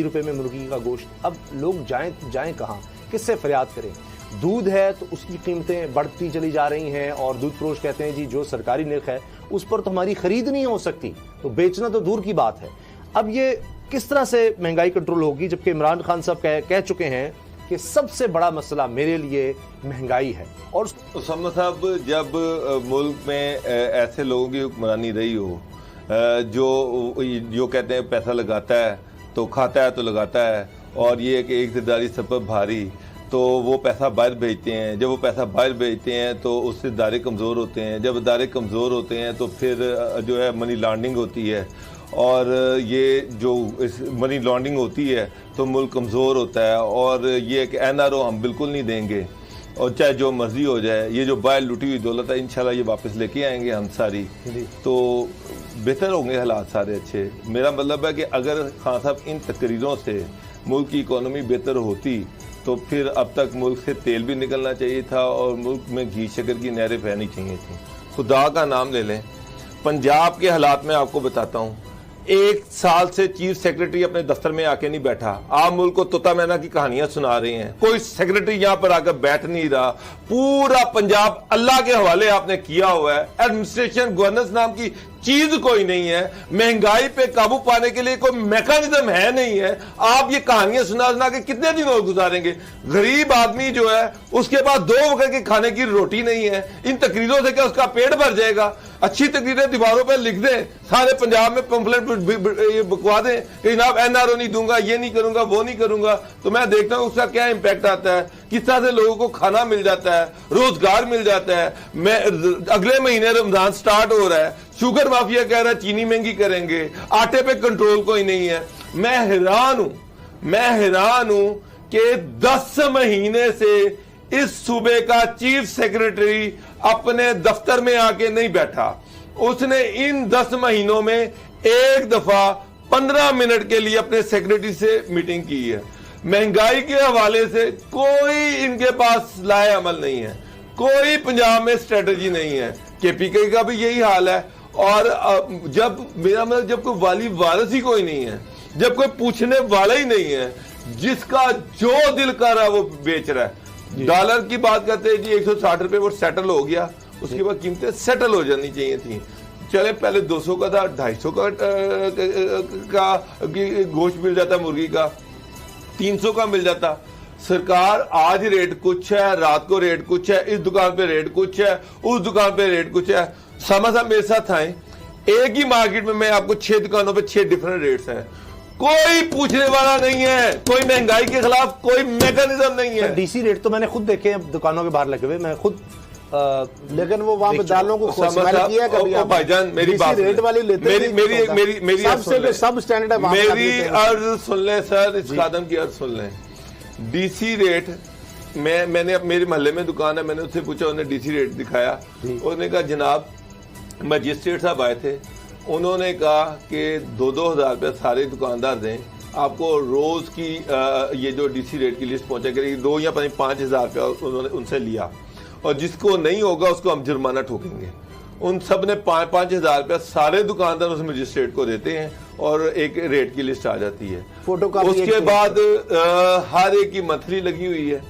रुपए में मुर्गी का गोश्त। अब लोग जाएं कहाँ, किससे फरियाद करें? दूध है तो उसकी कीमतें बढ़ती चली जा रही हैं और दूध फरोश कहते हैं जी जो सरकारी निर्ख है उस पर तो हमारी खरीद नहीं हो सकती, तो बेचना तो दूर की बात है। अब ये किस तरह से महंगाई कंट्रोल होगी, जबकि इमरान खान साहब कह चुके हैं कि सबसे बड़ा मसला मेरे लिए महंगाई है। और उसामा साहब, जब मुल्क में ऐसे लोगों की हुक्मरानी रही हो जो कहते हैं पैसा लगाता है तो खाता है तो लगाता है, और ये कि एक ज़िम्मेदारी सब पर भारी, तो वो पैसा बाहर भेजते हैं। जब वो पैसा बाहर भेजते हैं तो उससे इदारे कमज़ोर होते हैं। जब इदारे कमज़ोर होते हैं तो फिर जो है मनी लॉन्ड्रिंग होती है, और ये जो इस मनी लॉन्ड्रिंग होती है तो मुल्क कमज़ोर होता है। और ये कि NRO हम बिल्कुल नहीं देंगे, और चाहे जो मर्जी हो जाए। ये जो बाहर लुटी हुई दौलत है इंशाल्लाह ये वापस लेके आएंगे हम सारी, तो बेहतर होंगे हालात सारे अच्छे। मेरा मतलब है कि अगर खान साहब इन तकरीरों से मुल्क की इकोनॉमी बेहतर होती तो फिर अब तक मुल्क से तेल भी निकलना चाहिए था और मुल्क में घी शक्कर की नहरें बहनी चाहिए थी। खुदा का नाम ले लें, पंजाब के हालात में आपको बताता हूँ। 1 साल से चीफ सेक्रेटरी अपने दफ्तर में आके नहीं बैठा। आप मुल्क को तोता मैना की कहानियां सुना रहे हैं, कोई सेक्रेटरी यहां पर आकर बैठ नहीं रहा। पूरा पंजाब अल्लाह के हवाले आपने किया हुआ है। एडमिनिस्ट्रेशन गवर्नेंस नाम की चीज कोई नहीं है। महंगाई पे काबू पाने के लिए कोई मैकेनिज्म है नहीं है। आप ये कहानियां सुना सुना के कितने दिन और गुजारेंगे? गरीब आदमी जो है उसके पास 2 वक्त के खाने की रोटी नहीं है। इन तकरीरों से क्या उसका पेट भर जाएगा? अच्छी तकरीरें दीवारों पर लिख दें, सारे पंजाब में पंफलेट बकवा दें कि जनाब NRO नहीं दूंगा, ये नहीं करूंगा, वो नहीं करूंगा, तो मैं देखता हूं उसका क्या इंपैक्ट आता है। किस तरह से लोगों को खाना मिल जाता है, रोजगार मिल जाता है। अगले महीने रमजान स्टार्ट हो रहा है, शुगर माफिया कह रहा है चीनी महंगी करेंगे, आटे पे कंट्रोल कोई नहीं है। मैं हैरान हूं कि 10 महीने से इस सूबे का चीफ सेक्रेटरी अपने दफ्तर में आके नहीं बैठा। उसने इन 10 महीनों में एक दफा 15 मिनट के लिए अपने सेक्रेटरी से मीटिंग की है। महंगाई के हवाले से कोई इनके पास लाए अमल नहीं है, कोई पंजाब में स्ट्रेटजी नहीं है। KPK का भी यही हाल है। और जब मेरा मतलब जब कोई वाली वारिस ही कोई नहीं है, जब कोई पूछने वाला ही नहीं है, जिसका जो दिल कर रहा है वो बेच रहा है। डॉलर की बात करते हैं जी, 160 रुपए वो सेटल हो गया, उसके बाद कीमतें सेटल हो जानी चाहिए थी। चले पहले 200 का था, 250 का गोश्त मिल जाता, मुर्गी का 300 का मिल जाता। सरकार आज रेट कुछ है, रात को रेट कुछ है, इस दुकान पे रेट कुछ है, उस दुकान पे रेट कुछ है। सामा साहब मेरे साथ आए, एक ही मार्केट में मैं आपको 6 दुकानों पे 6 डिफरेंट रेट्स हैं। कोई पूछने वाला नहीं है, कोई महंगाई के खिलाफ कोई मैकेनिज्म नहीं है। DC रेट तो मैंने खुद देखे हैं दुकानों के बाहर लगे हुए, मैं खुद लेकिन वो वहां पे दालों को किया कभी भाईजान मेरी बात रेट वाली लेते मेरी सब स्टैंडर्ड है। मेरी अर्ज सुन लें सर, इस कादम की अर्ज सुन लें। DC रेट मैंने मेरे मोहल्ले में दुकान है, मैंने उससे पूछा, उन्होंने DC रेट दिखाया। उन्होंने कहा जनाब मजिस्ट्रेट साहब आए थे, उन्होंने कहा कि 2-2 हज़ार रुपये सारे दुकानदार दें, आपको रोज की ये जो DC रेट की लिस्ट पहुंचा करेगी। 2 या 5 हज़ार रुपया उन्होंने उनसे लिया, और जिसको नहीं होगा उसको हम जुर्माना ठोकेंगे। उन सब ने 5-5 हज़ार रुपया सारे दुकानदार उस मजिस्ट्रेट को देते हैं और एक रेट की लिस्ट आ जाती है। उसके बाद हर एक की मंथली लगी हुई है,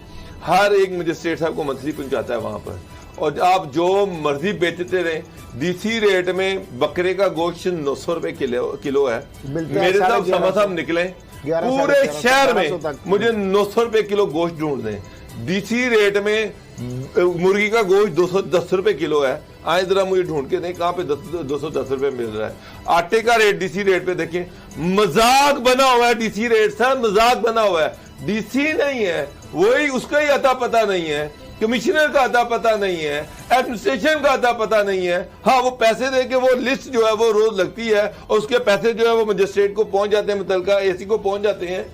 हर एक मजिस्ट्रेट साहब को मंथली पहुंचाता है वहां पर, और आप जो मर्जी बेचते रहे। DC रेट में बकरे का गोश्त 900 रुपए किलो है। मेरे साहब समा साहब निकले पूरे शहर में मुझे 900 रुपए किलो गोश्त ढूंढ दें। DC रेट में मुर्गी का गोश्त 210 रुपए किलो है। आए जरा मुझे ढूंढ के नहीं कहां पे 210 रुपए मिल रहा है। आटे का रेट DC रेट पे देखिए, मजाक बना हुआ है DC रेट सर, मजाक बना हुआ है। DC नहीं है, वही उसका ही अता पता नहीं है, कमिश्नर का अता पता नहीं है, एडमिनिस्ट्रेशन का अता पता नहीं है। हाँ, वो पैसे दे के वो लिस्ट जो है वो रोज लगती है, और उसके पैसे जो है वो मजिस्ट्रेट को पहुंच जाते हैं, मुतलका AC को पहुंच जाते हैं।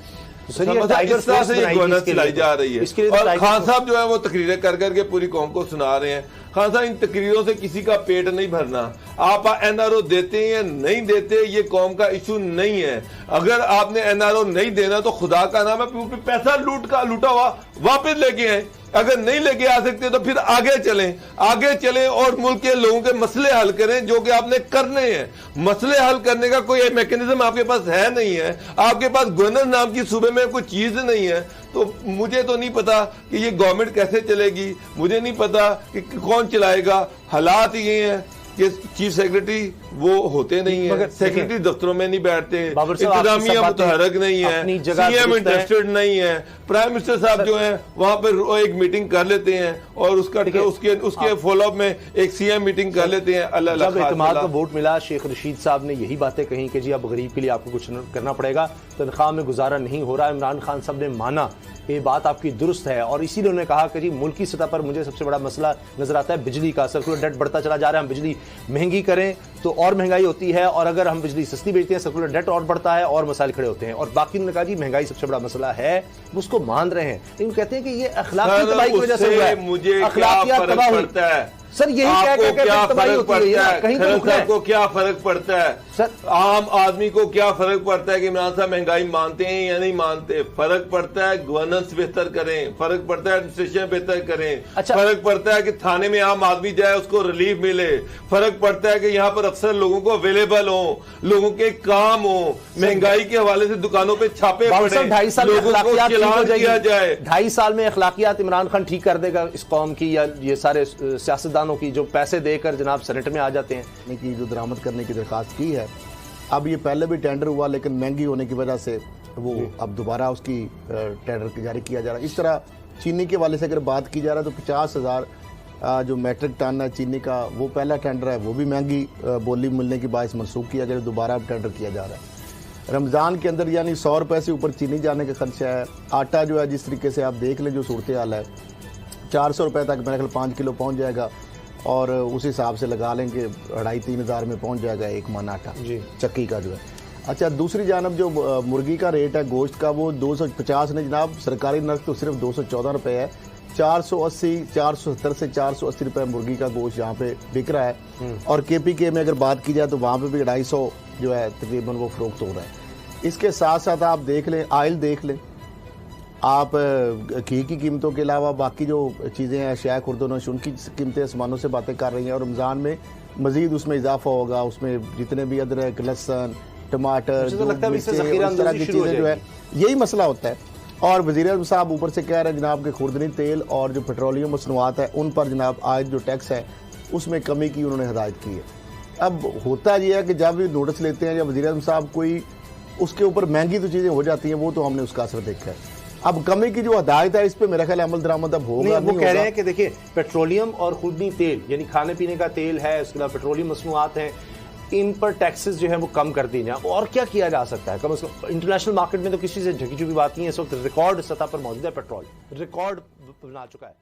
इस तरह से गवर्नेंस चलाई जा रही है। और खान साहब जो है वो तकरीरें कर करके पूरी कौम को सुना रहे हैं। खान साहब इन तकरीरों से किसी का पेट नहीं भरना। आप एनआरओ देते हैं या नहीं देते ये कौम का इशू नहीं है। अगर आपने एनआरओ नहीं देना तो खुदा का नाम है पैसा लूटा हुआ वापस लेके आए। अगर नहीं लेके आ सकते तो फिर आगे चलें और मुल्क के लोगों के मसले हल करें जो कि आपने करने हैं। मसले हल करने का कोई मैकेनिज्म आपके पास है नहीं है, आपके पास गवर्नर नाम की सूबे में कोई चीज नहीं है। तो मुझे तो नहीं पता कि ये गवर्नमेंट कैसे चलेगी, मुझे नहीं पता कि कौन चलाएगा। हालात ये हैं कि चीफ सेक्रेटरी वो होते नहीं है, सेक्रेटरी दफ्तरों में नहीं बैठते, इंतजामिया मुतहरक नहीं है, सीएम इंटरेस्टेड नहीं है, प्राइम मिनिस्टर साहब जो है वहां पर एक मीटिंग कर लेते हैं और उसके फॉलोअप में एक सीएम मीटिंग कर लेते हैं। जब इत्तेमाद का वोट मिला, शेख रशीद साहब ने यही बातें कही कि जी अब गरीब के लिए आपको कुछ करना पड़ेगा, तनख्वाह में गुजारा नहीं हो रहा। इमरान खान साहब ने माना ये बात आपकी दुरुस्त है और इसीलिए उन्होंने कहा कि जी मुल्क की सतह पर मुझे सबसे बड़ा मसला नजर आता है बिजली का। सर्कुलर डेट बढ़ता चला जा रहा है, हम बिजली महंगी करें तो और महंगाई होती है, और अगर हम बिजली सस्ती बेचते हैं सर्कुलर डेट और बढ़ता है और मसाइल खड़े होते हैं। और बाकी उन्होंने कहा जी महंगाई सबसे बड़ा मसला है, वो उसको मान रहे हैं, लेकिन कहते हैं कि ये अखलाकी तबाही की वजह से हुआ है। मुझे अखलाकियात तबाह होता है सर, यही क्या फर्क पड़ता है? कहीं को क्या फर्क पड़ता है सर? आम आदमी को क्या फर्क पड़ता है कि इमरान साहब महंगाई मानते हैं या नहीं मानते? फर्क पड़ता है गवर्नेंस बेहतर करें, फर्क पड़ता है एडमिनिस्ट्रेशन बेहतर करें, अच्छा। फर्क पड़ता है कि थाने में आम आदमी जाए उसको रिलीफ मिले, फर्क पड़ता है कि यहाँ पर अफसर लोगों को अवेलेबल हो, लोगों के काम हो, महंगाई के हवाले से दुकानों पर छापे पड़े, 2.5 साल में लोगों को चलान किया जाए। 2.5 साल में अखलाकियात इमरान खान ठीक कर देगा इस कौम की, या ये सारे सियासतदान की जो पैसे देकर जनाब सेनेट में आ जाते हैं की जो दरामद करने की दरखास्त की है। अब ये पहले भी टेंडर हुआ लेकिन महंगी होने की वजह से वो अब दोबारा उसकी टेंडर जारी किया जा रहा है। इस तरह चीनी के वाले से अगर बात की जा रहा है तो 50,000 जो मैट्रिक टन है चीनी का, वो पहला टेंडर है, वो भी महंगी बोली मिलने की बायस मनसूख किया गया, दोबारा अब टेंडर किया जा रहा है। रमज़ान के अंदर यानी 100 रुपये से ऊपर चीनी जाने का खर्चा है। आटा जो है जिस तरीके से आप देख लें जो सूरत हाल है, 400 रुपये तक मेरे ख्याल 5 किलो पहुँच जाएगा और उस हिसाब से लगा लें कि 2,500-3 हज़ार में पहुंच जाएगा एक मन आटा चक्की का जो है। अच्छा, दूसरी जानब जो मुर्गी का रेट है गोश्त का, वो 250 ने जनाब, सरकारी नर्क तो सिर्फ 214 रुपये है। 470 से 480 रुपये मुर्गी का गोश्त यहाँ पे बिक रहा है। और KPK में अगर बात की जाए तो वहाँ पे भी 250 जो है तकरीबन वो फरोख्त हो रहा है। इसके साथ साथ आप देख लें, आयल देख लें आप, घी की कीमतों के अलावा बाकी जो चीज़ें हैं अशिया खुर्दनोश, उनकी कीमतें आसमानों से बातें कर रही हैं। और रमज़ान में मज़ीद उसमें इजाफा होगा, उसमें जितने भी अदरक, लहसुन, टमाटर, तो लगता है इस तरह की चीज़ें जो है, यही मसला होता है। और वज़ीर-ए-आज़म साहब ऊपर से कह रहे हैं जनाब के खुर्दनी तेल और जो पेट्रोलियम मसनूआत है उन पर जनाब आज जो टैक्स है उसमें कमी की उन्होंने हिदायत की है। अब होता ये है कि जब भी नोटिस लेते हैं या वज़ीर-ए-आज़म साहब कोई, उसके ऊपर महंगी तो चीज़ें हो जाती हैं, वो तो हमने उसका असर देखा है। अब कमी की जो हदायत है इस पे मेरा ख्याल अमल दरामद अब होगा। वो कह रहे हैं कि देखिए पेट्रोलियम और खुदनी तेल यानी खाने पीने का तेल है, उसके अलावा पेट्रोलियम मसनूआत हैं, इन पर टैक्सेस जो है वो कम कर दी जाए। और क्या किया जा सकता है? कम से कम इंटरनेशनल मार्केट में तो किसी से झकी झुकी बात नहीं है, इस वक्त रिकॉर्ड सतह पर मौजूद है, पेट्रोल रिकॉर्ड बना चुका है।